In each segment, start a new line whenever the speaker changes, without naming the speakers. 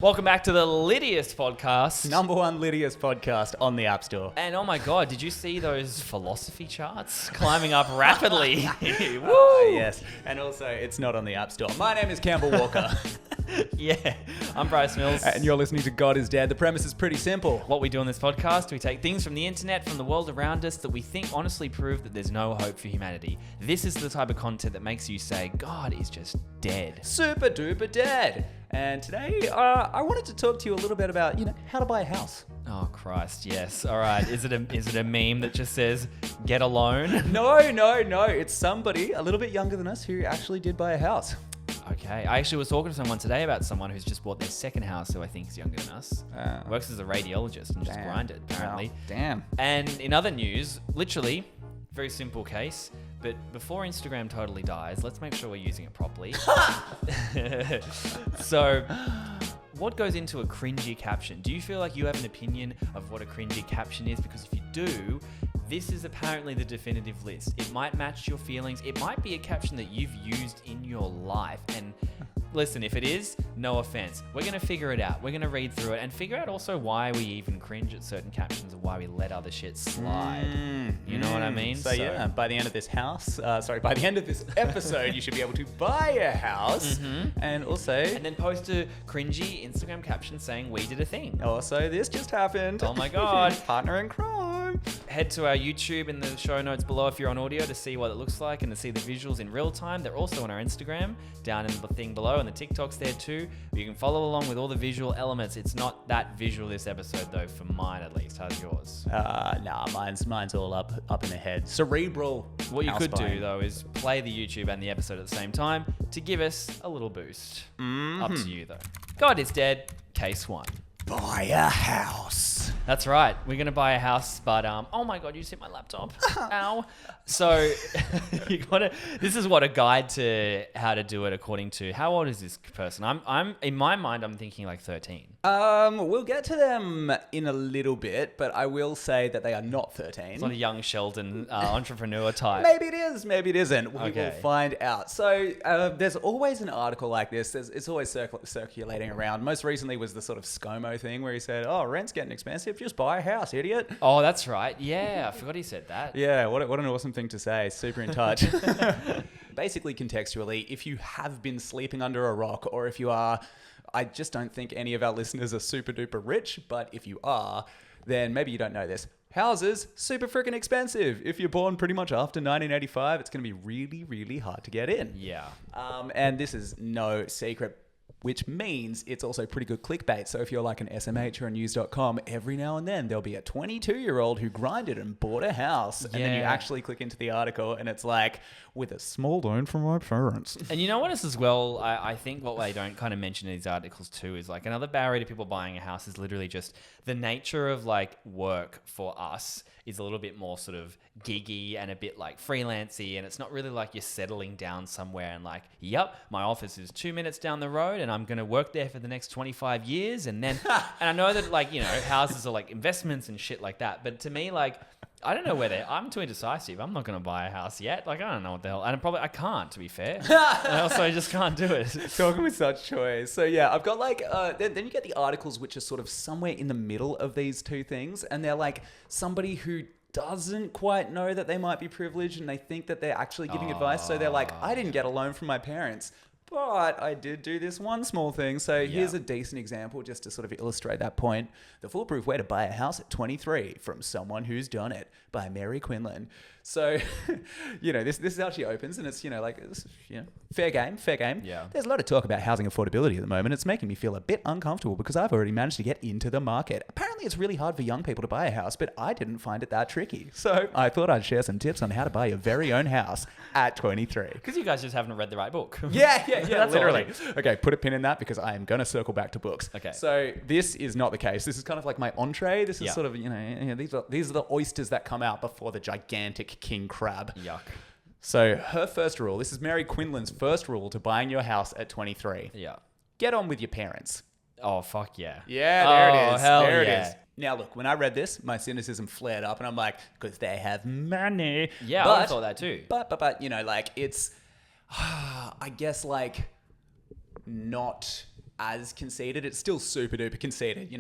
Welcome back to the Lydiest podcast.
Number one Lydiest podcast on the App Store.
And oh my God, did you see those philosophy charts climbing up rapidly?
Woo! Yes. And also, it's not on the App Store. My name is Campbell Walker.
Yeah, I'm Bryce Mills.
And you're listening to God is Dead. The premise is pretty simple.
What we do on this podcast, we take things from the internet, from the world around us that we think honestly prove that there's no hope for humanity. This is the type of content that makes you say, God is just dead.
Super duper dead. And today, I wanted to talk to you a little bit about, how to buy a house.
Oh Christ, yes. All right. Is it a meme that just says get a loan?
No. It's somebody a little bit younger than us who actually did buy a house.
Okay. I actually was talking to someone today about someone who's just bought their second house, who I think is younger than us. Works as a radiologist and just grinded, apparently.
Wow. Damn.
And in other news, literally, very simple case, but before Instagram totally dies, let's make sure we're using it properly. So, what goes into a cringy caption? Do you feel like you have an opinion of what a cringy caption is? Because if you do, this is apparently the definitive list. It might match your feelings. It might be a caption that you've used in your life. And listen, if it is, no offense. We're going to figure it out. We're going to read through it and figure out also why we even cringe at certain captions and why we let other shit slide. You know what I mean?
So yeah, by the end of this by the end of this episode, you should be able to buy a house and also...
And then post a cringy Instagram caption saying we did a thing.
Also, this just happened.
Oh my God.
Partner in crime.
Head to our YouTube in the show notes below if you're on audio to see what it looks like and to see the visuals in real time. They're also on our Instagram down in the thing below, and the TikTok's there too. You can follow along with all the visual elements. It's not that visual this episode though, for mine at least. How's yours?
Nah, mine's all up in the head. Cerebral.
What you could do though is play the YouTube and the episode at the same time to give us a little boost. Up to you though. God is Dead, case 1.
Buy a house.
That's right. We're going to buy a house, but oh my God, you just hit my laptop. Ow. So this is what a guide to how to do it according to, how old is this person? I'm in my mind, I'm thinking like 13.
We'll get to them in a little bit, but I will say that they are not 13.
It's not a young Sheldon entrepreneur type.
Maybe it is, maybe it isn't. We will find out. So there's always an article like this. It's always circulating around. Most recently was the sort of ScoMo thing where he said, oh, rent's getting expensive. Just buy a house, idiot.
Oh, that's right. Yeah, I forgot he said that.
Yeah, what an awesome thing to say. Super in touch. Basically, contextually, if you have been sleeping under a rock, or if you are, I just don't think any of our listeners are super duper rich, but if you are, then maybe you don't know this. Houses, super freaking expensive. If you're born pretty much after 1985, it's going to be really, really hard to get in.
Yeah.
And this is no secret, which means it's also pretty good clickbait. So if you're like an SMH or a news.com, every now and then there'll be a 22-year-old who grinded and bought a house. And then you actually click into the article and it's like, with a small loan from my parents.
And you know what is as well, I think what they don't kind of mention in these articles too is like another barrier to people buying a house is literally just the nature of like work for us is a little bit more sort of giggy and a bit like freelancy, and it's not really like you're settling down somewhere and like, yep, my office is 2 minutes down the road and I'm going to work there for the next 25 years. And then, and I know that like, houses are like investments and shit like that. But to me, like, I don't know I'm too indecisive. I'm not going to buy a house yet. Like, I don't know what the hell. And I can't, to be fair. I also just can't do it.
Talking with such choice. So yeah, I've got like, then you get the articles which are sort of somewhere in the middle of these two things. And they're like somebody who doesn't quite know that they might be privileged and they think that they're actually giving advice. So they're like, I didn't get a loan from my parents, but I did do this one small thing. So here's a decent example just to sort of illustrate that point. The Foolproof Way to Buy a House at 23 from Someone Who's Done It by Mary Quinlan. So, this is how she opens, and it's, fair game.
Yeah.
There's a lot of talk about housing affordability at the moment. It's making me feel a bit uncomfortable because I've already managed to get into the market. Apparently, it's really hard for young people to buy a house, but I didn't find it that tricky. So I thought I'd share some tips on how to buy your very own house at 23.
Because you guys just haven't read the right book.
Yeah,
That's
literally. Okay, put a pin in that because I am going to circle back to books.
Okay.
So this is not the case. This is kind of like my entree. This is sort of, these are the oysters that come out before the gigantic king crab.
Yuck.
So her first rule, this is Mary Quinlan's first rule to buying your house at 23.
Yeah.
Get on with your parents.
Oh, fuck yeah.
Yeah, there it is.
Hell
there
yeah.
it is. Now, look, when I read this, my cynicism flared up and I'm like, because they have money.
Yeah,
but,
I thought that too.
But, it's, I guess, like, not as conceited. It's still super duper conceited.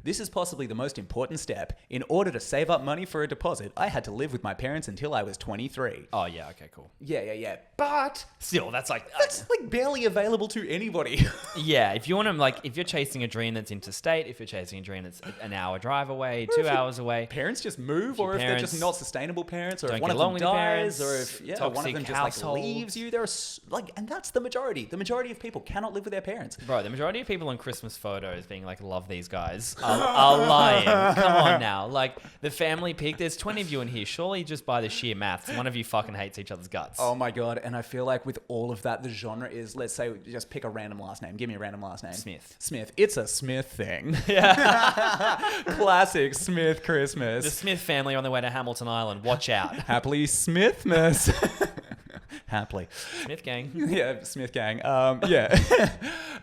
This is possibly the most important step. In order to save up money for a deposit, I had to live with my parents until I was 23.
Oh, yeah. Okay, cool.
Yeah. But
Still, that's like
barely available to anybody.
yeah, if you want to, if you're chasing a dream that's interstate, if you're chasing a dream that's an hour drive away, 2 hours away.
Parents just move, or if they're just not sustainable parents, or if
don't
one
get
of
along
them
with your
dies,
parents,
or if one of
toxic
them just
household.
leaves you. And that's the majority. The majority of people cannot live with their parents.
Bro, the majority of people on Christmas photos being like, love these guys, are lying. Come on now. Like, the family pic, there's 20 of you in here. Surely just by the sheer maths, one of you fucking hates each other's guts.
Oh my God. And I feel like with all of that, the genre is, let's say, just pick a random last name. Give me a random last name. Smith. It's a Smith thing. Yeah. Classic Smith Christmas.
The Smith family on their way to Hamilton Island. Watch out.
Happily Smithmas. Happily.
Smith gang.
Yeah, Smith gang. Yeah.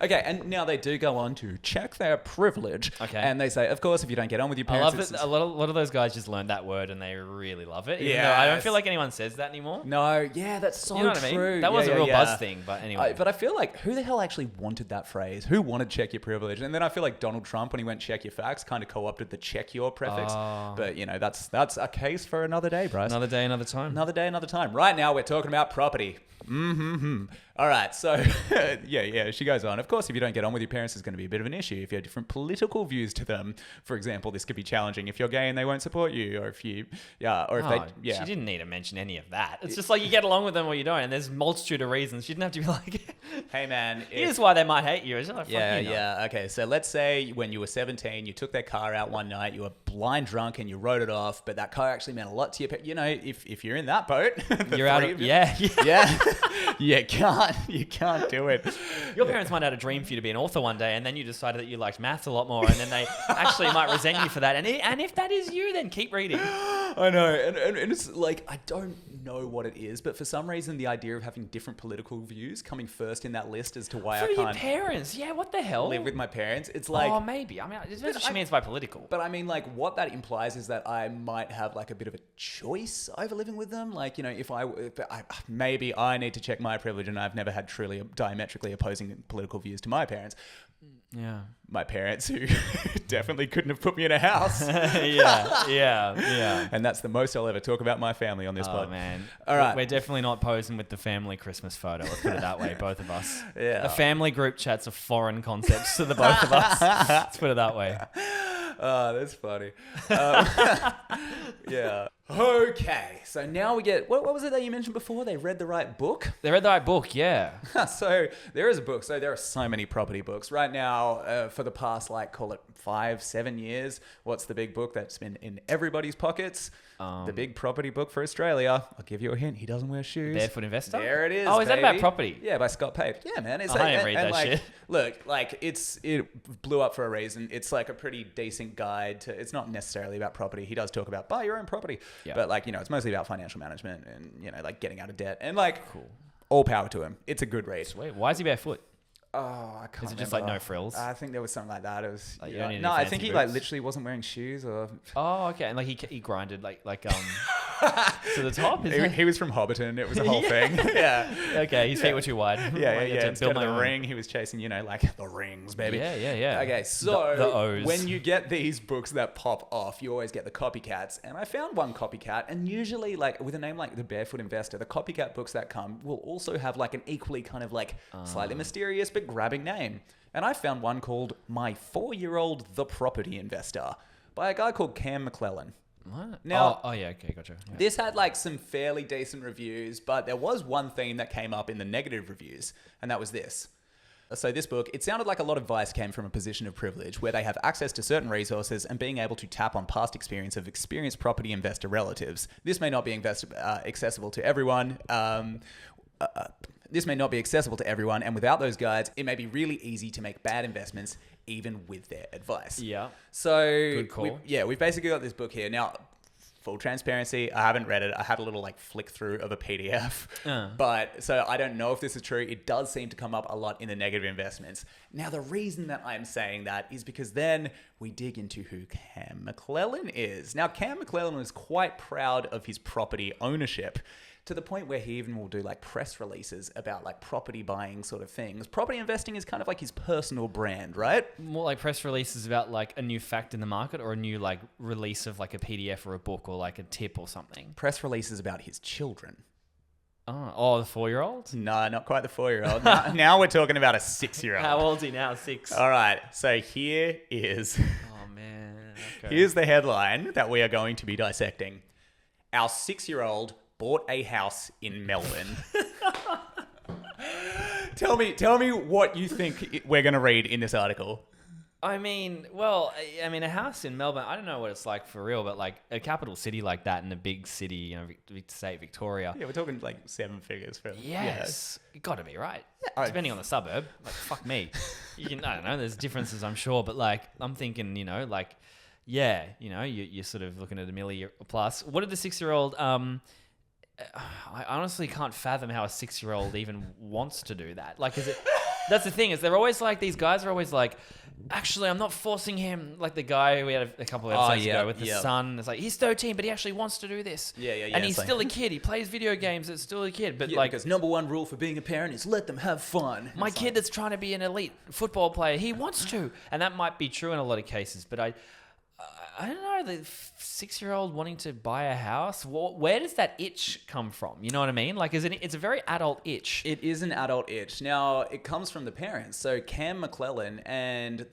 Okay, and now they do go on to check their privilege.
Okay.
And they say, of course, if you don't get on with your
I
parents...
love that a lot of those guys just learned that word and they really love it. Even
Yes.
though I don't feel like anyone says that anymore.
No, yeah, that's so
You know what I
true.
mean? That was
Yeah,
a real
yeah.
buzz thing, but anyway.
But I feel like, who the hell actually wanted that phrase? Who wanted check your privilege? And then I feel like Donald Trump, when he went check your facts, kind of co-opted the check your prefix.
Oh.
But, that's a case for another day, Bryce.
Another day, another time.
Another day, another time. Right now, we're talking about property. All right, so yeah, she goes on. Of course, if you don't get on with your parents, it's going to be a bit of an issue. If you have different political views to them, for example, this could be challenging if you're gay and they won't support you, or if She
didn't need to mention any of that. It's just like you get along with them or you don't, and there's multitude of reasons. She didn't have to be like,
hey man,
here's why they might hate you. It's like,
yeah. Okay, so let's say when you were 17, you took their car out one night, you were blind drunk and you wrote it off, but that car actually meant a lot to your parents. If you're in that boat,
you're out of yeah.
You can't do it.
Your parents might have had a dream for you to be an author one day, and then you decided that you liked maths a lot more, and then they actually might resent you for that. And if that is you, then keep reading.
I know, and it's like, I don't know what it is, but for some reason, the idea of having different political views coming first in that list as to why
For
I
your
can't
parents, yeah, what the hell?
live with my parents. It's like,
oh, maybe. I mean, it depends what she means by political.
But I mean, like, what that implies is that I might have like a bit of a choice over living with them. Like, maybe I need to check my privilege, and I've never had truly diametrically opposing political views to my parents.
Yeah.
My parents, who definitely couldn't have put me in a house.
Yeah.
And that's the most I'll ever talk about my family on this pod.
Oh, man.
All right.
We're definitely not posing with the family Christmas photo. Let's put it that way, both of us.
Yeah.
A family group chat's a foreign concept to the both of us. Let's put it that way.
Oh, that's funny. Yeah. Okay. So now we get... What was it that you mentioned before? They read the right book?
They read the right book, yeah.
So there is a book. So there are so many property books. Right now, for the past, call it 5-7 years, what's the big book that's been in everybody's pockets? The big property book for Australia. I'll give you a hint. He doesn't wear shoes.
Barefoot Investor?
There it is,
Oh, is that
baby.
about property?
Yeah, by Scott Pape. Yeah, man.
I didn't read that shit.
Look, it blew up for a reason. It's like a pretty decent guide to... It's not necessarily about property. He does talk about buy your own property. Yeah. But, it's mostly about financial management and, getting out of debt. And, cool. All power to him. It's a good read.
Sweet. Why is he barefoot?
Oh, I can't
Is it just
remember.
no frills?
I think there was something like that. It was
you don't need any
no. I
fancy
think he
boots?
literally wasn't wearing shoes or.
Oh, okay. And he grinded to the top.
He was from Hobbiton. It was a whole thing. Yeah.
Okay. His feet were too wide.
Yeah.
To
Instead
build
of
my
the
own.
ring, he was chasing, the rings, baby.
Yeah.
Okay, so
the O's.
when you get these books that pop off, you always get the copycats. And I found one copycat, and usually, with a name like The Barefoot Investor, the copycat books that come will also have an equally kind of slightly mysterious but grabbing name. And I found one called My 4-Year-Old The Property Investor by a guy called Cam McClellan.
What?
Now,
okay, gotcha. Yeah.
This had some fairly decent reviews, but there was one theme that came up in the negative reviews, and that was this. So this book, it sounded like a lot of advice came from a position of privilege where they have access to certain resources and being able to tap on past experience of experienced property investor relatives. This may not be accessible to everyone. This may not be accessible to everyone, and without those guides, it may be really easy to make bad investments even with their advice.
Yeah.
So
good call.
We've basically got this book here. Now, full transparency, I haven't read it. I had a little flick through of a PDF. But so I don't know if this is true. It does seem to come up a lot in the negative investments. Now, the reason that I'm saying that is because then we dig into who Cam McClellan is. Now, Cam McClellan is quite proud of his property ownership. to the point where he even will do like press releases about like property buying sort of things. Property investing is kind of like his personal brand, right?
More like press releases about like a new fact in the market or a new like release of like a PDF or a book or like a tip or something.
Press releases about his children.
Oh, the 4-year-old?
No, not quite the 4-year-old. Now we're talking about a 6-year-old.
How old's he now? 6.
All right. So here is...
Oh, man. Okay.
Here's the headline that we are going to be dissecting. Our 6-year-old bought a house in Melbourne. Tell me what you think we're going to read in this article.
I mean, a house in Melbourne, I don't know what it's like for real, but like a capital city like that in a big city, you know, big state, Victoria.
Yeah, we're talking like 7 figures for...
Yes. You got to be right.
Yeah.
Depending on the suburb. Like, fuck me. I don't know, there's differences, I'm sure, but like, I'm thinking, you know, like, yeah, you know, you're sort of looking at $1 million plus. What did the 6-year-old... I honestly can't fathom how a 6-year-old even wants to do that. Like, is it... That's the thing, is they're always like, these guys are always like, actually, I'm not forcing him. Like the guy we had a couple of episodes ago with the son. It's like, he's 13, but he actually wants to do this.
Yeah.
And he's still a kid. He plays video games. It's still a kid. But like,
because number one rule for being a parent is let them have fun.
My kid that's trying to be an elite football player, he wants to. And that might be true in a lot of cases. But I don't know, the 6-year-old wanting to buy a house, where does that itch come from? You know what I mean? Like, it's a very adult itch.
It is an adult itch. Now, it comes from the parents. So Cam McClellan and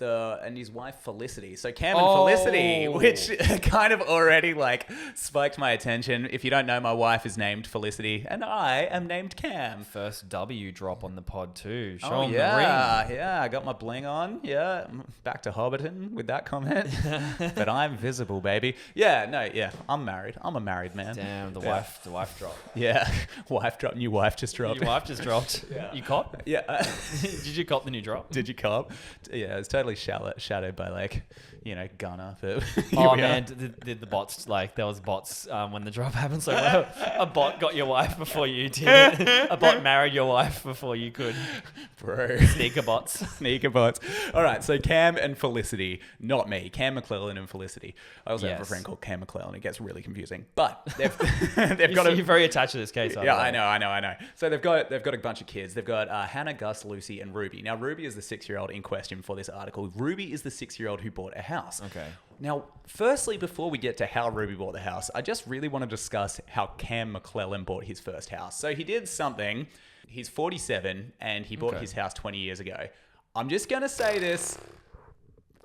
his wife Felicity. So Cam and Felicity, which kind of already like spiked my attention. If you don't know, my wife is named Felicity and I am named Cam.
First W drop on the pod too. Show 'em the ring.
Yeah, I got my bling on. Yeah, back to Hobbiton with that comment. But I'm visible, baby. I'm married. I'm a married man.
Damn, the wife dropped.
Yeah, wife dropped. New wife just dropped.
Your wife just dropped.
Yeah.
You cop?
Yeah.
Did you cop the new drop?
Did you cop? Yeah, it's totally shadowed by like, you know, Gunner. But
oh man, did the bots, like there was bots when the drop happened? So a bot got your wife before you did. A bot married your wife before you could.
Bro.
Sneaker bots.
Sneaker bots. All right, so Cam and Felicity, not me. Cam McClellan and Felicity. I also have a friend called Cam McClellan. It gets really confusing. But they've got
You're very attached to this case.
Yeah, I know. So they've got a bunch of kids. They've got Hannah, Gus, Lucy, and Ruby. Now, Ruby is the 6-year-old in question for this article. Ruby is the 6-year-old who bought a house.
Okay.
Now, firstly, before we get to how Ruby bought the house, I just really want to discuss how Cam McClellan bought his first house. So he did something. He's 47 and he bought his house 20 years ago. I'm just going to say this.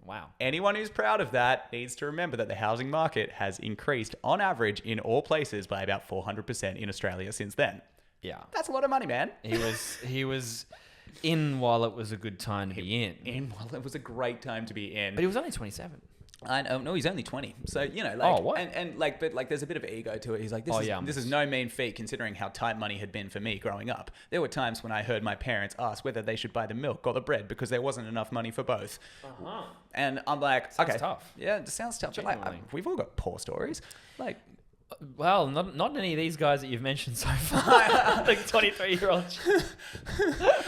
Wow.
Anyone who's proud of that needs to remember that the housing market has increased on average in all places by about 400% in Australia since then.
Yeah.
That's a lot of money, man.
He was in while it was a good time to be in.
While it was a great time to be in.
But he was only 27.
I know, no, he's only 20. So, you know, like,
what?
And like, but like, there's a bit of ego to it. He's like, this is no mean feat considering how tight money had been for me growing up. There were times when I heard my parents ask whether they should buy the milk or the bread because there wasn't enough money for both.
Uh-huh.
And I'm like,
Sounds tough.
Yeah, it sounds tough. But like, we've all got poor stories. Like,
well, not any of these guys that you've mentioned so far. Like 23-year-old.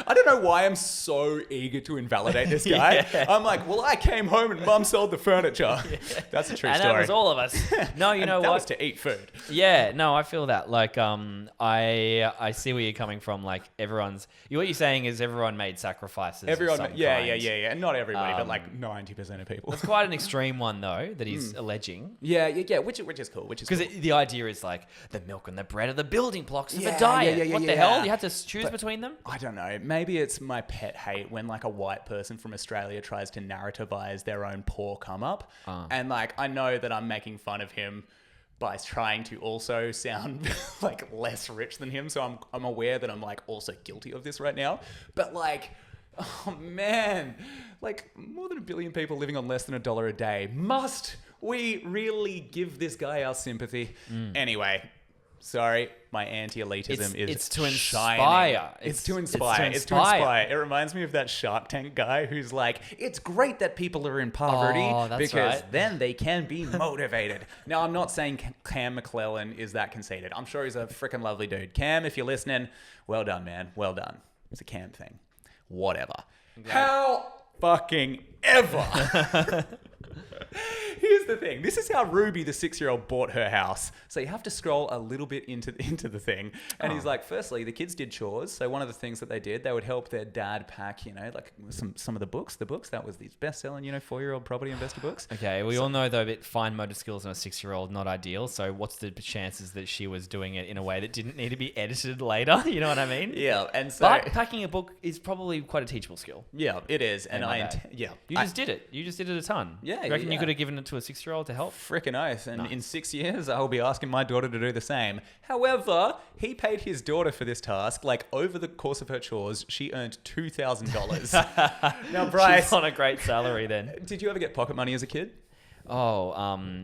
I don't know why I'm so eager to invalidate this guy.
Yeah.
I'm like, well, I came home and mum sold the furniture. Yeah. That's a true story.
And that was all of us. No, you know what?
That was to eat food.
Yeah, no, I feel that. Like, I see where you're coming from. Like, what you're saying is everyone made sacrifices.
Everyone, yeah.
kind.
Not everybody, but like 90% of people.
That's quite an extreme one, though, that he's alleging.
Yeah, which is cool.
Because the idea is like the milk and the bread are the building blocks of a diet. What the hell? You have to choose between them?
I don't know. Maybe it's my pet hate when like a white person from Australia tries to narrativize their own poor come up. And like, I know that I'm making fun of him by trying to also sound like less rich than him. So I'm aware that I'm like also guilty of this right now. But like, oh man, like more than 1 billion people living on less than $1 a day. Must we really give this guy our sympathy? Anyway, sorry, my anti-elitism is
it's to inspire.
Shining. It's to inspire. It reminds me of that Shark Tank guy who's like, it's great that people are in poverty because then they can be motivated. Now, I'm not saying Cam McClellan is that conceited. I'm sure he's a freaking lovely dude. Cam, if you're listening, well done, man. Well done. It's a Cam thing. Whatever. How fucking ever. Here's here's the thing. This is how Ruby, the 6-year-old, bought her house. So you have to scroll a little bit into the thing. And he's like, firstly, the kids did chores. So one of the things that they did, they would help their dad pack, like some of the books. The books, that was these best-selling, 4-year-old property investor books.
Okay, we all know, though, that fine motor skills in a 6-year-old not ideal. So what's the chances that she was doing it in a way that didn't need to be edited later? You know what I mean?
Yeah, and so...
But packing a book is probably quite a teachable skill.
Yeah, it is. And
You just did it. You just did it a ton.
Yeah,
You reckon you could have given it to a 6-year-old to help?
Frickin' oath. And in 6 years, I will be asking my daughter to do the same. However, he paid his daughter for this task. Like, over the course of her chores, she earned $2,000. Now, Bryce...
She's on a great salary then.
Did you ever get pocket money as a kid?
Oh,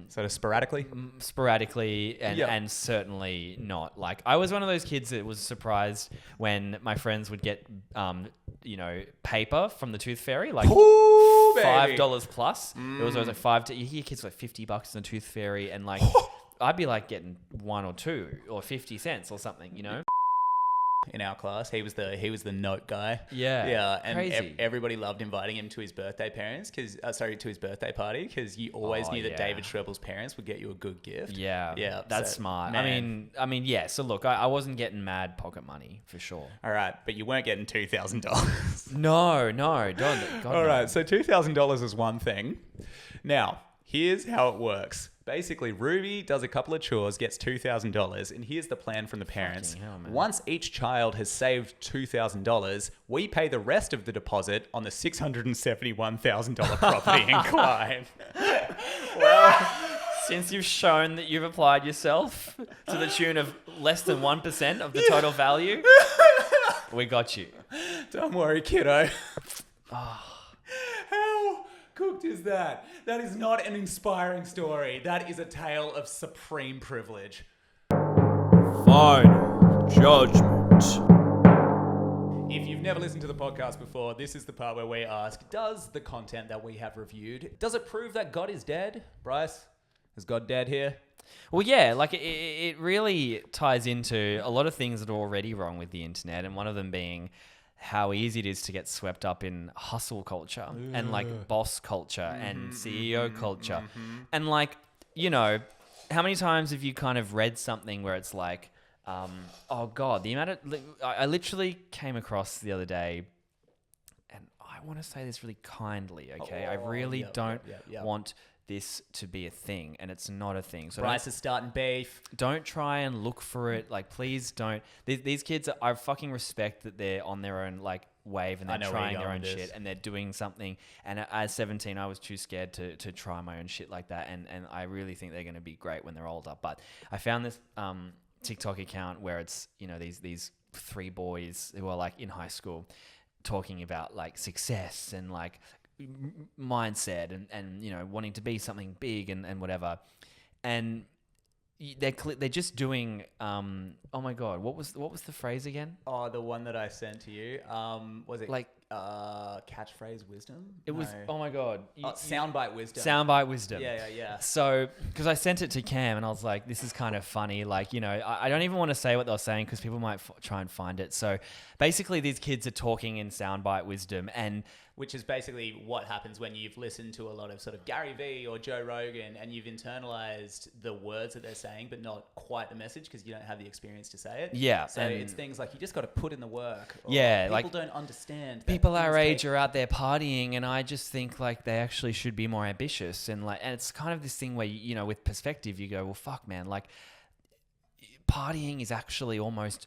sort of sporadically?
Sporadically and certainly not. Like, I was one of those kids that was surprised when my friends would get, paper from the Tooth Fairy, like $5 plus. It was always like you hear kids like $50 in the Tooth Fairy, and like I'd be like getting 1 or 2 or 50 cents or something,
In our class, he was the note guy.
Yeah,
and
crazy.
Everybody loved inviting him to his birthday to his birthday party, because you always knew that David Schrebel's parents would get you a good gift.
Yeah, that's smart.
Man.
I mean, yeah. So look, I wasn't getting mad pocket money for sure.
All right, but you weren't getting $2,000.
No, don't.
All right, so $2,000 is one thing. Now, here's how it works. Basically, Ruby does a couple of chores, gets $2,000, and here's the plan from the parents.
Hell, man.
Once each child has saved $2,000, we pay the rest of the deposit on the $671,000 property in Klein.
Well, since you've shown that you've applied yourself to the tune of less than 1% of the total value, we got you.
Don't worry, kiddo. How cooked is that? That is not an inspiring story. That is a tale of supreme privilege.
Final judgment.
If you've never listened to the podcast before, this is the part where we ask, does the content that we have reviewed, does it prove that God is dead? Bryce, is God dead here?
Well, yeah, like it really ties into a lot of things that are already wrong with the internet, and one of them being how easy it is to get swept up in hustle culture and like boss culture and CEO culture. And like, how many times have you kind of read something where it's like, oh God, the amount of, I literally came across the other day, and I want to say this really kindly, okay? I really don't want this to be a thing, and it's not a thing. So
Bryce is starting beef.
Don't try and look for it. Like, please don't. These kids, I fucking respect that they're on their own like wave and they're trying their own shit and they're doing something. And at 17, I was too scared to try my own shit like that. And I really think they're going to be great when they're older. But I found this TikTok account where it's these 3 boys who are like in high school talking about like success and like mindset and wanting to be something big and whatever, and they're just doing oh my God, what was the phrase again?
Oh, the one that I sent to you. Was it
like
catchphrase wisdom?
It was, oh my God.
Soundbite wisdom.
Soundbite wisdom.
Yeah.
So, because I sent it to Cam and I was like, this is kind of funny. Like, I don't even want to say what they were saying because people might try and find it. So basically these kids are talking in soundbite wisdom, and
which is basically what happens when you've listened to a lot of sort of Gary Vee or Joe Rogan and you've internalized the words that they're saying, but not quite the message because you don't have the experience to say it.
Yeah.
So it's things like you just got to put in the work. Or people don't understand.
People our age are out there partying, and I just think like they actually should be more ambitious, and it's kind of this thing where with perspective you go, well, fuck, man, like partying is actually almost,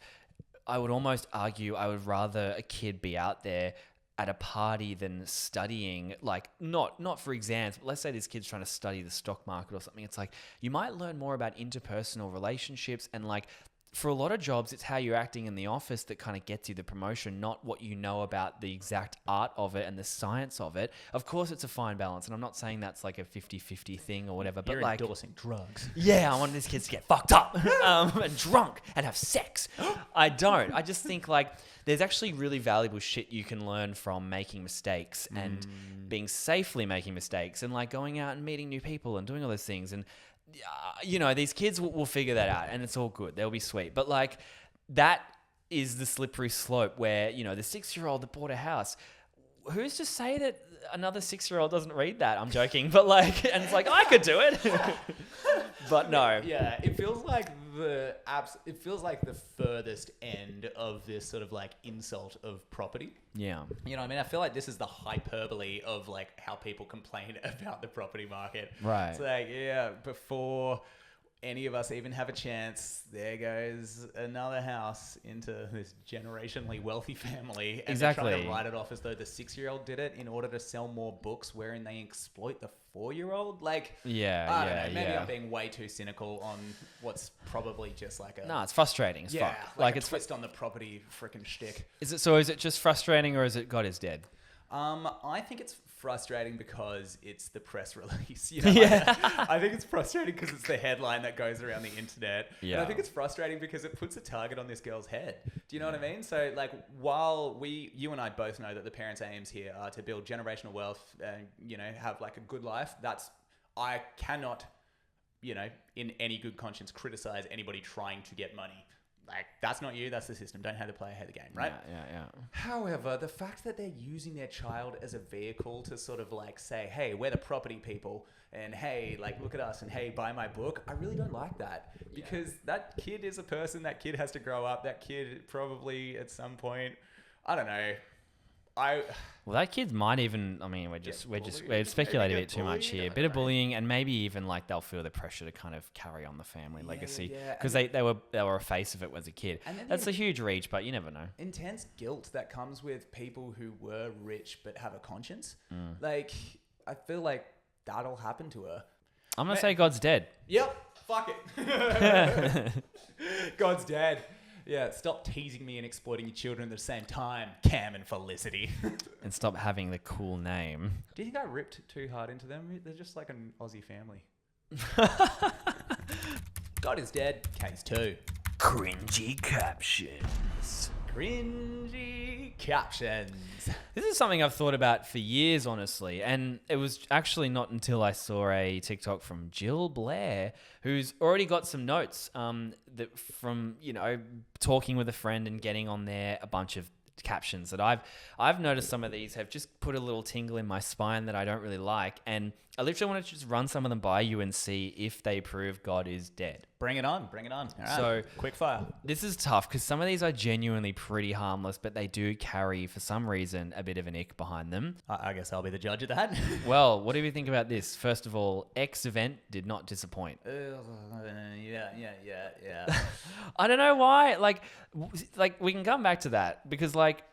I would almost argue I would rather a kid be out there at a party than studying, like not for exams, but let's say this kid's trying to study the stock market or something. It's like you might learn more about interpersonal relationships, and like for a lot of jobs, it's how you're acting in the office that kind of gets you the promotion, not what you know about the exact art of it and the science of it. Of course, it's a fine balance, and I'm not saying that's like a 50-50 thing or whatever, but
you're
like
endorsing drugs.
Yeah, I want these kids to get fucked up and drunk and have sex. I don't. I just think like there's actually really valuable shit you can learn from making mistakes and being safely making mistakes and like going out and meeting new people and doing all those things. And these kids will figure that out, and it's all good. They'll be sweet. But like that is the slippery slope where, the 6-year-old that bought a house, who's to say that another 6-year-old doesn't read that. I'm joking, but like, and it's like I could do it, but no.
Yeah, it feels like it feels like the furthest end of this sort of like insult of property.
Yeah.
You know what I mean? I feel like this is the hyperbole of like how people complain about the property market.
Right.
It's like, yeah, before any of us even have a chance, there goes another house into this generationally wealthy family. And they're trying to write it off as though the 6-year-old did it in order to sell more books wherein they exploit the 4-year-old. Like, I don't know. Maybe I'm being way too cynical on what's probably just like a...
No, it's frustrating as fuck.
Like it's twist on the property freaking shtick.
Is it just frustrating, or is it God is dead?
I think it's frustrating because it's the press release. You know? I think it's frustrating because it's the headline that goes around the internet.
Yeah.
And I think it's frustrating because it puts a target on this girl's head. Do you know what I mean? So like, while you and I both know that the parents' aims here are to build generational wealth and, you know, have like a good life, I cannot, you know, in any good conscience criticize anybody trying to get money. Like, that's not you, that's the system. Don't have the player, have the game, right?
Yeah.
However, the fact that they're using their child as a vehicle to sort of like say, hey, we're the property people, and hey, like, look at us, and hey, buy my book, I really don't like that. Because that kid is a person, that kid has to grow up, that kid probably at some point, I don't know.
Well, that kid might even. I mean, we're speculating a bit too much here. A bit of bullying, and maybe even like they'll feel the pressure to kind of carry on the family legacy because they were a face of it as a kid. That's a huge reach, but you never know.
Intense guilt that comes with people who were rich but have a conscience. Like, I feel like that'll happen to her.
I'm gonna say God's dead.
Yep. Fuck it. God's dead. Yeah, stop teasing me and exploiting your children at the same time, Cam and Felicity.
And stop having the cool name.
Do you think I ripped too hard into them? They're just like an Aussie family. God is dead. Case 2.
Cringy captions.
Cringy captions.
This is something I've thought about for years, honestly. And it was actually not until I saw a TikTok from Jill Blair, who's already got some notes that from, you know, talking with a friend and getting on there a bunch of captions that I've noticed some of these have just put a little tingle in my spine that I don't really like. And I literally want to just run some of them by you and see if they prove God is dead.
Bring it on. All right.
So
quick fire.
This is tough because some of these are genuinely pretty harmless, but they do carry, for some reason, a bit of an ick behind them.
I guess I'll be the judge of that.
Well, what do you think about this? First of all, X event did not disappoint.
Yeah.
I don't know why. Like we can come back to that because like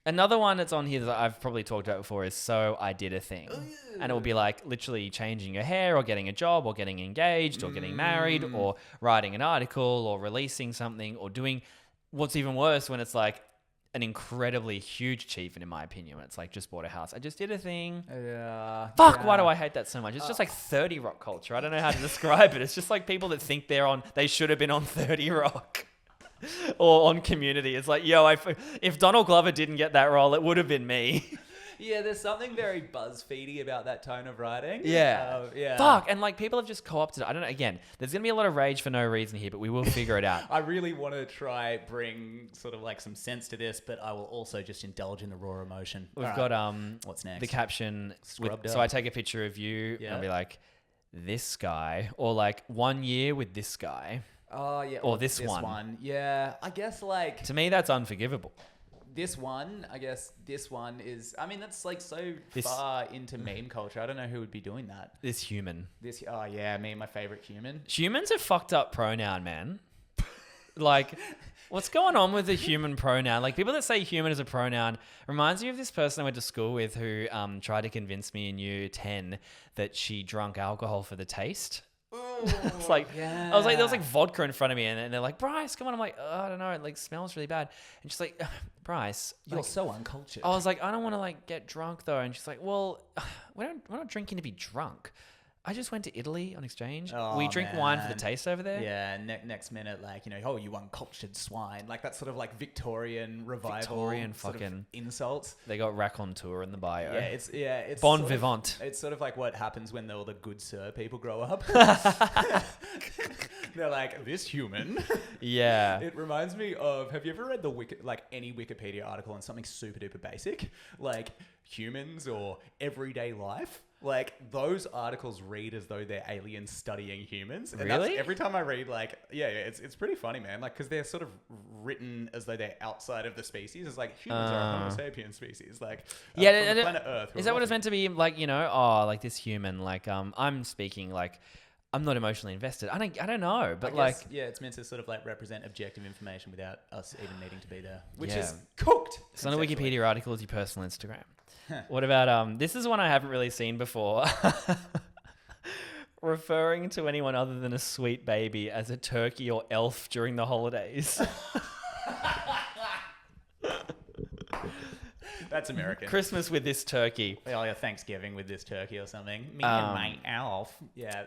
another one that's on here that I've probably talked about before is So I Did a Thing. And it will be like literally changing your hair or getting a job or getting engaged or getting married or writing an article or releasing something or doing what's even worse when it's like an incredibly huge achievement in my opinion. When it's like just bought a house. I just did a thing. Fuck, why do I hate that so much? It's just like 30 Rock culture. I don't know how to describe it. It's just like people that think they should have been on 30 Rock. Or on Community. It's like, yo, if Donald Glover didn't get that role, it would have been me.
Yeah, there's something very BuzzFeedy about that tone of writing.
Yeah. Fuck. And like people have just co-opted it. I don't know. Again, there's going to be a lot of rage for no reason here, but we will figure it out.
I really want to try bring sort of like some sense to this, but I will also just indulge in the raw emotion.
We've got
what's next?
The caption.
Scrubbed up.
So I take a picture of you and I'll be like, this guy, or like 1 year with this guy.
Oh, yeah.
Or this one.
Yeah. I guess like...
To me, that's unforgivable.
This one is... I mean, that's like so far into meme culture. I don't know who would be doing that.
This human.
Oh, yeah. Me, my favorite human.
Human's a fucked up pronoun, man. Like... What's going on with the human pronoun? Like people that say human as a pronoun reminds me of this person I went to school with who tried to convince me in year 10 that she drank alcohol for the taste. It's like, I was like, there was like vodka in front of me and they're like, Bryce, come on. I'm like, oh, I don't know. It like smells really bad. And she's like, Bryce.
You're
like,
so uncultured.
I was like, I don't want to like get drunk though. And she's like, well, we're not drinking to be drunk. I just went to Italy on exchange.
Oh,
we drink wine for the
man.
taste over there.
Yeah, next minute, like, you know, oh, you uncultured swine. Like, that sort of like Victorian revival.
Victorian
sort of
fucking
insults.
They got raconteur in the bio.
It's
Bon
sort
vivant.
It's sort of like what happens when all the good sir people grow up. They're like, this human.
Yeah.
It reminds me of, have you ever read any Wikipedia article on something super duper basic, like humans or everyday life? Like, those articles read as though they're aliens studying humans. And
Really?
every time I read, like, it's pretty funny, man. Like, because they're sort of written as though they're outside of the species. It's like, humans are a Homo sapien species. Like, from the planet Earth.
Is that what it's meant to be? Like, you know, oh, like this human, like, I'm speaking, like, I'm not emotionally invested. I don't know, but
I guess, it's meant to sort of like represent objective information without us even needing to be there, which is cooked.
It's not a Wikipedia article, it's your personal Instagram. What about, this is one I haven't really seen before. Referring to anyone other than a sweet baby as a turkey or elf during the holidays.
That's American.
Christmas with this turkey.
Oh, yeah, Thanksgiving with this turkey or something. Me and my elf. Yeah,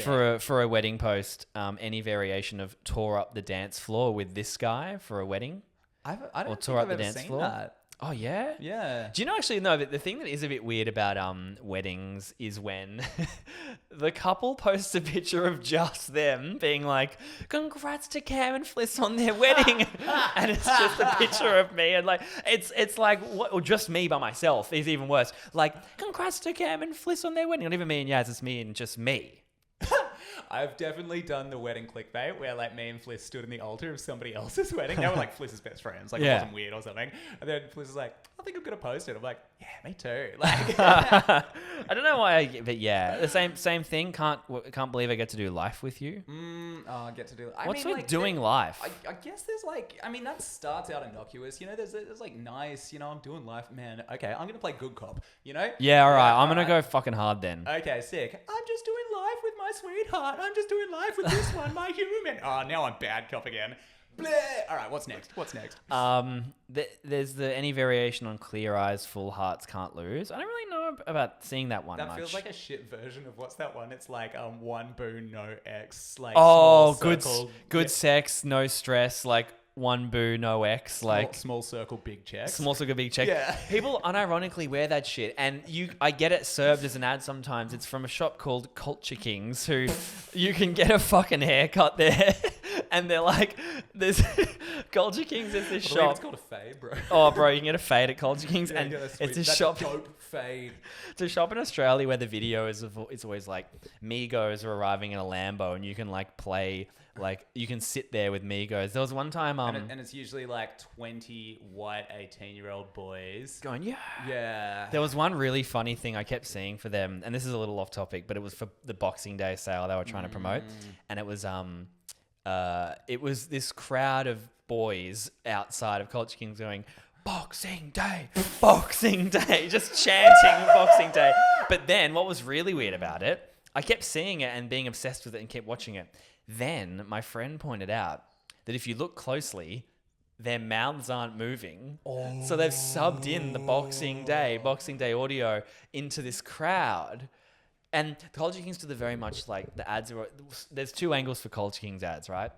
For a wedding post, any variation of tore up the dance floor with this guy for a wedding?
I
Or
don't
tore
think
up
I've
the
ever
dance
seen
floor?
that.
Oh, yeah?
Yeah.
Do you know, actually, no, the thing that is a bit weird about weddings is when the couple posts a picture of just them being like, congrats to Cam and Fliss on their wedding. And it's just a picture of me. And like, it's like, what, or just me by myself is even worse. Like, congrats to Cam and Fliss on their wedding. Not even me and Yaz, it's me and just me.
I've definitely done the wedding clickbait where like me and Fliss stood in the altar of somebody else's wedding. They were like Fliss's best friends. Like, it wasn't weird or something. And then Fliss is like, I think I'm going to post it. I'm like, yeah, me too. Like,
I don't know why, but yeah, the same thing. Can't believe I get to do life with you.
I get to do it.
What's with doing life?
I guess there's like, I mean, that starts out innocuous. You know, there's like nice, you know, I'm doing life, man. Okay, I'm going to play good cop, you know?
Yeah, all right. I'm going to go fucking hard then.
Okay, sick. I'm just doing life with my sweetheart. I'm just doing life with this one, my human. Oh, now I'm bad cop again. Bleh. All right, what's next?
There's any variation on clear eyes, full hearts, can't lose. I don't really know about seeing that one
That
much.
feels like a shit version of what's that one? It's like one boo, no X. Like
oh,
small circle,
good sex, no stress, like one boo, no X, like
small circle, big check.
small circle, big check.
Yeah.
People unironically wear that shit, and I get it served as an ad sometimes. It's from a shop called Culture Kings, who you can get a fucking haircut there, and they're like, there's Culture Kings is this shop.
It's called a fade, bro.
Oh, bro, you can get a fade at Culture Kings,
Yeah,
and
that's
it's
sweet.
a
That's
shop.
Dope fade.
It's a shop in Australia where the video is it's always like Migos are arriving in a Lambo, and you can like play. Like, you can sit there with Migos. There was one time...
and it's usually like 20 white 18-year-old boys.
going, yeah.
Yeah.
There was one really funny thing I kept seeing for them, and this is a little off topic, but it was for the Boxing Day sale they were trying to promote. And it was this crowd of boys outside of Culture Kings going, Boxing Day, Boxing Day, just chanting Boxing Day. But then what was really weird about it, I kept seeing it and being obsessed with it and kept watching it. Then my friend pointed out that if you look closely, their mouths aren't moving. Oh. So they've subbed in the Boxing Day audio into this crowd. And the Culture Kings do the very much like the ads are... There's two angles for Culture Kings ads, right?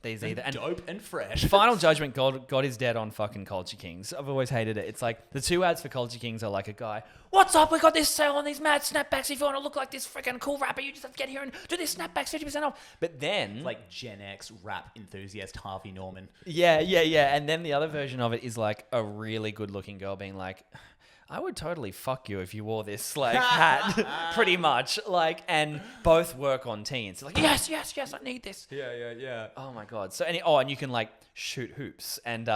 There's either... And
dope and fresh.
Final Judgment, God is dead on fucking Culture Kings. I've always hated it. It's like the two ads for Culture Kings are like a guy, what's up? We got this sale on these mad snapbacks. If you want to look like this freaking cool rapper, you just have to get here and do this snapbacks 50% off. But then...
like Gen X rap enthusiast Harvey Norman.
Yeah. And then the other version of it is like a really good looking girl being like... I would totally fuck you if you wore this like hat, pretty much. Like, and both work on teens. Like, yes, I need this.
Yeah.
Oh my god. So and you can like shoot hoops, and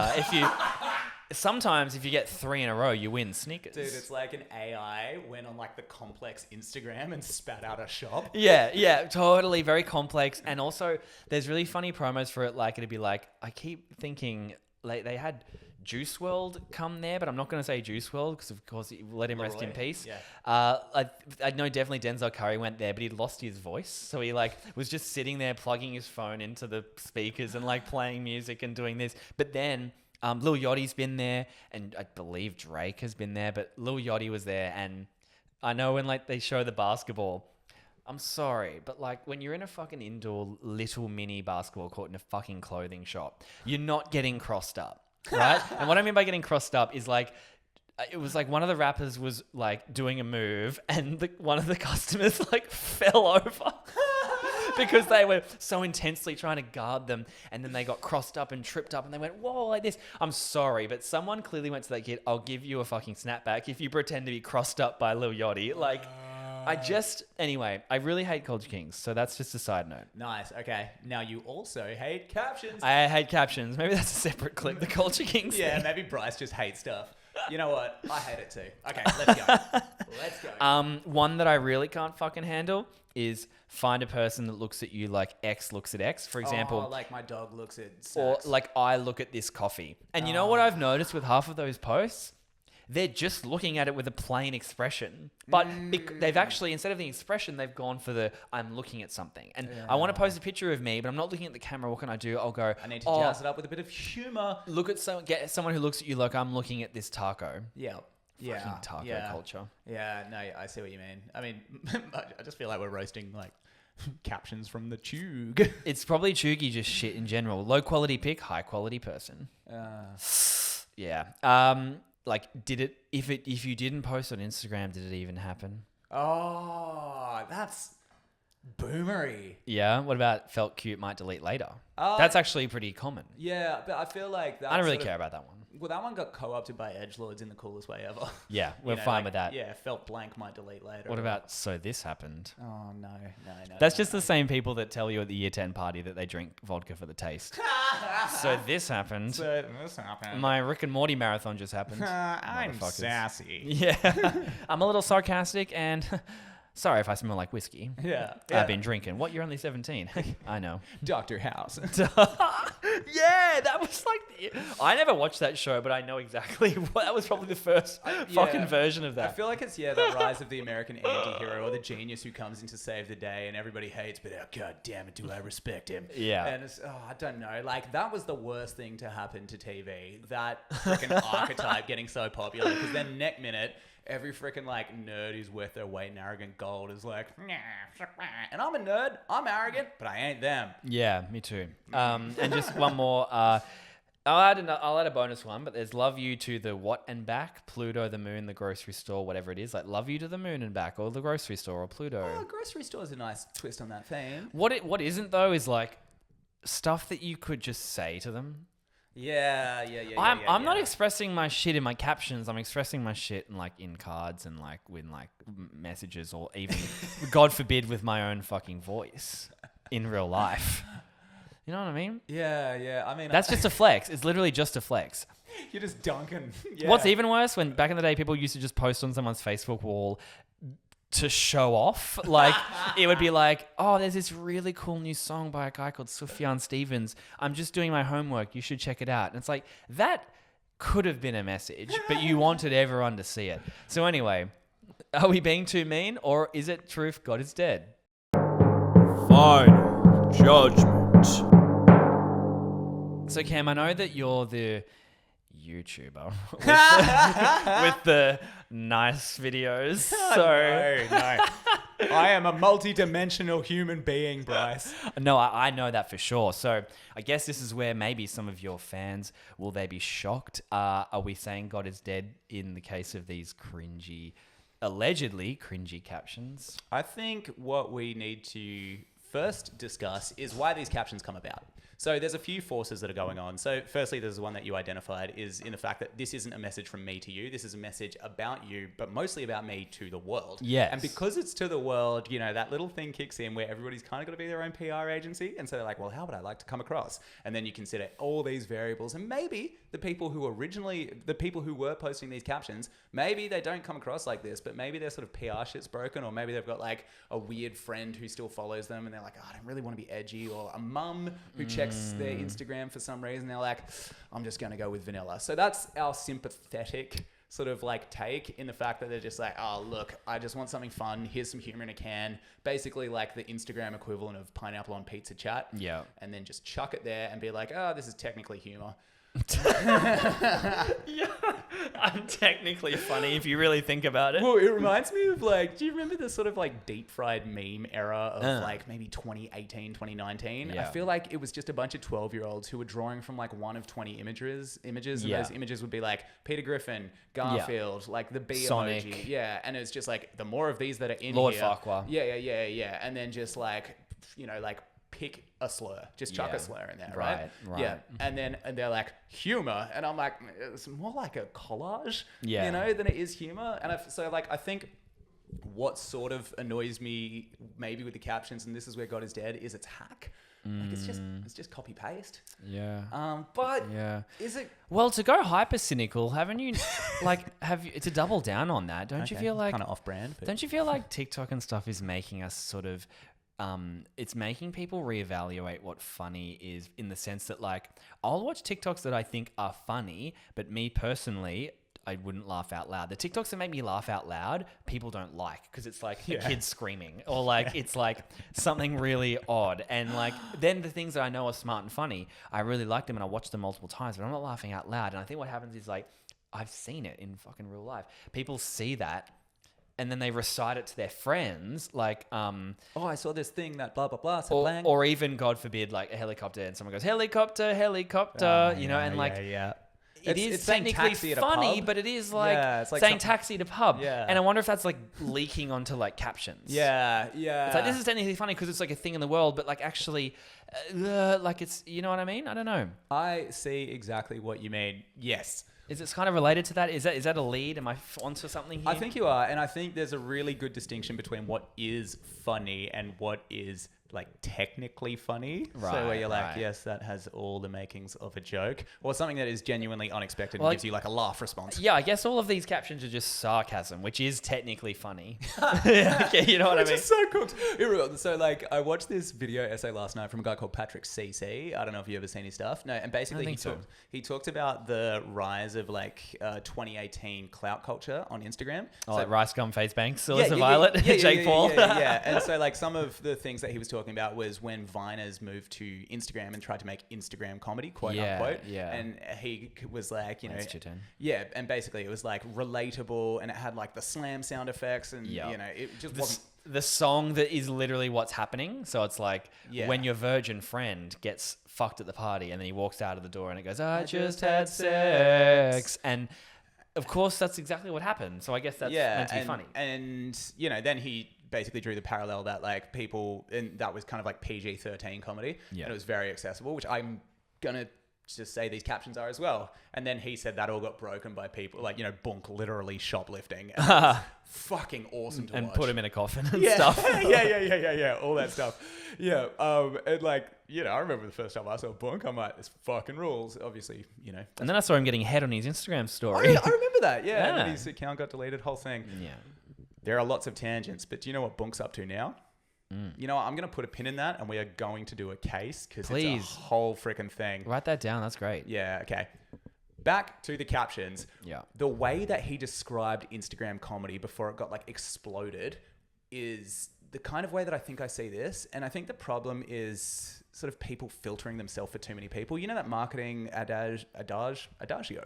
sometimes if you get 3 in a row, you win sneakers.
Dude, it's like an AI went on like the complex Instagram and spat out a shop.
Yeah, totally, very complex. And also, there's really funny promos for it. Like, it'd be like, I keep thinking like they had Juice WRLD come there, but I'm not going to say Juice WRLD because, of course, let him rest in peace.
Yeah.
I know definitely Denzel Curry went there, but he lost his voice, so he like was just sitting there plugging his phone into the speakers and like playing music and doing this. But then Lil Yachty's been there, and I believe Drake has been there, but Lil Yachty was there, and I know when like they show the basketball, I'm sorry, but like when you're in a fucking indoor little mini basketball court in a fucking clothing shop, you're not getting crossed up, right? And what I mean by getting crossed up is like, it was like one of the rappers was like doing a move and one of the customers like fell over because they were so intensely trying to guard them, and then they got crossed up and tripped up and they went, whoa, like this. I'm sorry, but someone clearly went to that kid, I'll give you a fucking snapback if you pretend to be crossed up by Lil Yachty. Like, anyway, I really hate Culture Kings, so that's just a side note.
Nice. Okay. Now you also hate captions.
I hate captions. Maybe that's a separate clip, the Culture Kings
Yeah,
thing.
maybe Bryce just hates stuff. You know what? I hate it too. Okay, let's go. Let's go.
One that I really can't fucking handle is find a person that looks at you like X looks at X, for example.
Oh, like my dog looks at
Or
sex.
like I look at this coffee. And you know what I've noticed with half of those posts? They're just looking at it with a plain expression. But they've actually, instead of the expression, they've gone for the I'm looking at something. And I want to post a picture of me, but I'm not looking at the camera. What can I do? I'll go,
I need to jazz it up with a bit of humor.
look at get someone who looks at you like I'm looking at this taco.
Yeah. Yeah.
Fucking taco culture.
Yeah, no, I see what you mean. I mean, I just feel like we're roasting like captions from the tube.
It's probably Chugi just shit in general. Low quality pic, high quality person. Yeah. Like, if you didn't post on Instagram, did it even happen?
Oh, that's boomery.
Yeah. What about felt cute, might delete later? That's actually pretty common.
Yeah, but I feel like that.
I don't really care about that one.
Well, that one got co-opted by edgelords in the coolest way ever.
Yeah, we're fine with that.
Yeah, felt blank might delete later.
What about so this happened?
Oh no.
That's just the same people that tell you at the year 10 party that they drink vodka for the taste. So this happened.
So this happened.
My Rick and Morty marathon just happened.
I'm
Motherfuckers.
sassy.
Yeah. I'm a little sarcastic and sorry if I smell like whiskey.
Yeah.
I've been drinking. What? You're only 17. I know.
Dr. House.
Yeah, that was like... I never watched that show, but I know exactly what... That was probably the first fucking version of that.
I feel like it's, the rise of the American anti-hero or the genius who comes in to save the day and everybody hates, but god damn it, do I respect him.
Yeah.
And it's, I don't know. Like, that was the worst thing to happen to TV. That freaking archetype getting so popular. Because then next minute... Every freaking like nerd who's worth their weight in arrogant gold is like, and I'm a nerd, I'm arrogant, but I ain't them.
Yeah, me too. And just one more. I'll add a bonus one, but there's love you to the what and back, Pluto, the moon, the grocery store, whatever it is. Like love you to the moon and back, or the grocery store, or Pluto.
Oh, grocery store is a nice twist on that theme.
What isn't though is like stuff that you could just say to them.
Yeah.
I'm not expressing my shit in my captions. I'm expressing my shit in cards and like with like messages, or even God forbid with my own fucking voice in real life. You know what I mean?
Yeah. I mean,
that's just a flex. It's literally just a flex.
You're just dunking. Yeah.
What's even worse, when back in the day people used to just post on someone's Facebook wall to show off, like it would be like, oh, there's this really cool new song by a guy called Sufjan Stevens. I'm just doing my homework. You should check it out. And it's like, that could have been a message, but you wanted everyone to see it. So anyway, are we being too mean, or is it truth? God is dead. Final judgment. So Cam, I know that you're the YouTuber with the nice videos. So
No. I am a multi-dimensional human being, Bryce.
No, I know that for sure. So I guess this is where maybe some of your fans, will they be shocked? Are we saying God is dead in the case of these allegedly cringy captions?
I think what we need to first discuss is why these captions come about. So there's a few forces that are going on. So firstly, there's one that you identified is in the fact that this isn't a message from me to you. This is a message about you, but mostly about me to the world.
Yes.
And because it's to the world, that little thing kicks in where everybody's kind of got to be their own PR agency. And so they're like, well, how would I like to come across? And then you consider all these variables. And maybe the people who were posting these captions, maybe they don't come across like this, but maybe their sort of PR shit's broken, or maybe they've got like a weird friend who still follows them and they're like, oh, I don't really want to be edgy, or a mum who checks their Instagram for some reason. They're like, I'm just going to go with vanilla. So that's our sympathetic sort of like take in the fact that they're just like, oh, look, I just want something fun. Here's some humor in a can. Basically like the Instagram equivalent of pineapple on pizza chat.
Yeah.
And then just chuck it there and be like, oh, this is technically humor.
Yeah, I'm technically funny if you really think about it.
Well, it reminds me of like, do you remember the sort of like deep fried meme era of like maybe 2018, 2019?
Yeah.
I feel like it was just a bunch of 12-year-olds who were drawing from like one of 20 images, and those images would be like Peter Griffin, Garfield, like the B
Sonic.
emoji. Yeah, and it's just like the more of these that are in
Lord
here.
Farquhar.
Yeah. And then just like, you know, like pick a slur, just chuck
Yeah.
a slur in there, right? Yeah, and they're like humor, and I'm like, it's more like a collage,
Yeah.
you know, than it is humor. And so like I think what sort of annoys me maybe with the captions, and this is where God is dead, is it's hack. Like it's just copy paste.
Yeah.
But
Yeah.
is it?
Well, to go hyper cynical, haven't you to double down on that? Don't you feel like
kind of off brand? But...
Don't you feel like TikTok and stuff is making us sort of it's making people reevaluate what funny is, in the sense that like I'll watch TikToks that I think are funny, but me personally, I wouldn't laugh out loud. The TikToks that make me laugh out loud, people don't like, because it's like a kid screaming, or like it's like something really odd. And like then the things that I know are smart and funny, I really like them and I watch them multiple times, but I'm not laughing out loud. And I think what happens is like I've seen it in fucking real life. People see that and then they recite it to their friends, like
oh, I saw this thing that blah blah blah. So
or even, God forbid, like a helicopter, and someone goes helicopter, you know, and like it is technically funny, but it is like,
it's like
saying taxi at a pub.
Yeah.
And I wonder if that's like leaking onto like captions.
Yeah.
It's like, this is technically funny because it's like a thing in the world, but like actually, like it's, you know what I mean? I don't know.
I see exactly what you mean. Yes.
Is it kind of related to that? Is that a lead? Am I onto something here?
I think you are, and I think there's a really good distinction between what is funny and what is like technically funny. So where you're like, yes, that has all the makings of a joke, or something that is genuinely unexpected and gives you like a laugh response.
Yeah, I guess all of these captions are just sarcasm, which is technically funny. Okay, you know what I mean?
Which is so cooked. So like, I watched this video essay last night from a guy called Patrick CC. I don't know if you've ever seen his stuff. No, and basically he talked about the rise of like 2018 clout culture on Instagram.
Oh, like Rice Gum Face Banks, Alyssa Violet, Jake Paul.
Yeah. And so like some of the things that he was talking about was when Viners moved to Instagram and tried to make Instagram comedy, quote unquote. Yeah. And he was like, you know, yeah, and basically it was like relatable, and it had like the slam sound effects, and you know, it just wasn't
the song that is literally what's happening. So it's like when your virgin friend gets fucked at the party, and then he walks out of the door and it goes, I just had sex. And of course that's exactly what happened. So I guess that's meant to be funny.
And you know, then he basically drew the parallel that like people, and that was kind of like PG-13 comedy, and it was very accessible, which I'm gonna just say these captions are as well. And then he said that all got broken by people like, you know, Bunk literally shoplifting, and it was fucking awesome to watch.
And put him in a coffin and stuff.
yeah, all that stuff. Yeah, and like, you know, I remember the first time I saw Bunk, I'm like, this fucking rules, obviously, you know.
And then I saw him getting head on his Instagram story.
I remember that, and then his account got deleted, whole thing.
Yeah.
There are lots of tangents, but do you know what Bunk's up to now? You know what? I'm going to put a pin in that, and we are going to do a case, because it's a whole freaking thing.
Write that down. That's great.
Yeah, okay. Back to the captions.
Yeah.
The way that he described Instagram comedy before it got like exploded is the kind of way that I think I see this. And I think the problem is sort of people filtering themselves for too many people. You know that marketing adagio,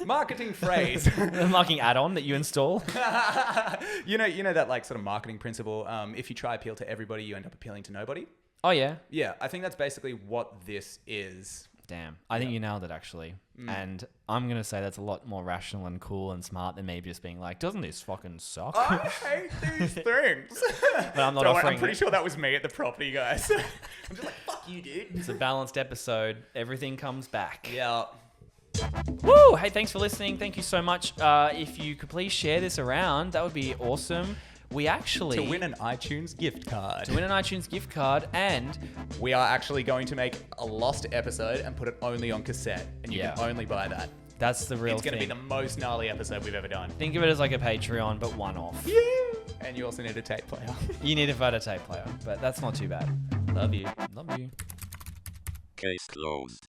marketing phrase,
the marketing add-on that you install.
you know that like sort of marketing principle. If you try appeal to everybody, you end up appealing to nobody.
Oh yeah.
Yeah, I think that's basically what this is.
Damn. I think you nailed it, actually. And I'm going to say that's a lot more rational and cool and smart than maybe just being like, doesn't this fucking suck?
I hate these things.
But I'm not offering
I'm pretty sure that was me at the property, guys. I'm just like, fuck you, dude.
It's a balanced episode. Everything comes back.
Yeah.
Woo! Hey, thanks for listening. Thank you so much. If you could please share this around, that would be awesome. We actually...
To win an iTunes gift card.
And...
We are actually going to make a lost episode and put it only on cassette. And you can only buy that.
That's the real thing.
It's going to be the most gnarly episode we've ever done.
Think of it as like a Patreon, but one-off.
Yeah! And you also need a tape player.
You need a photo tape player, but that's not too bad.
Love you.
Love you.
Case closed.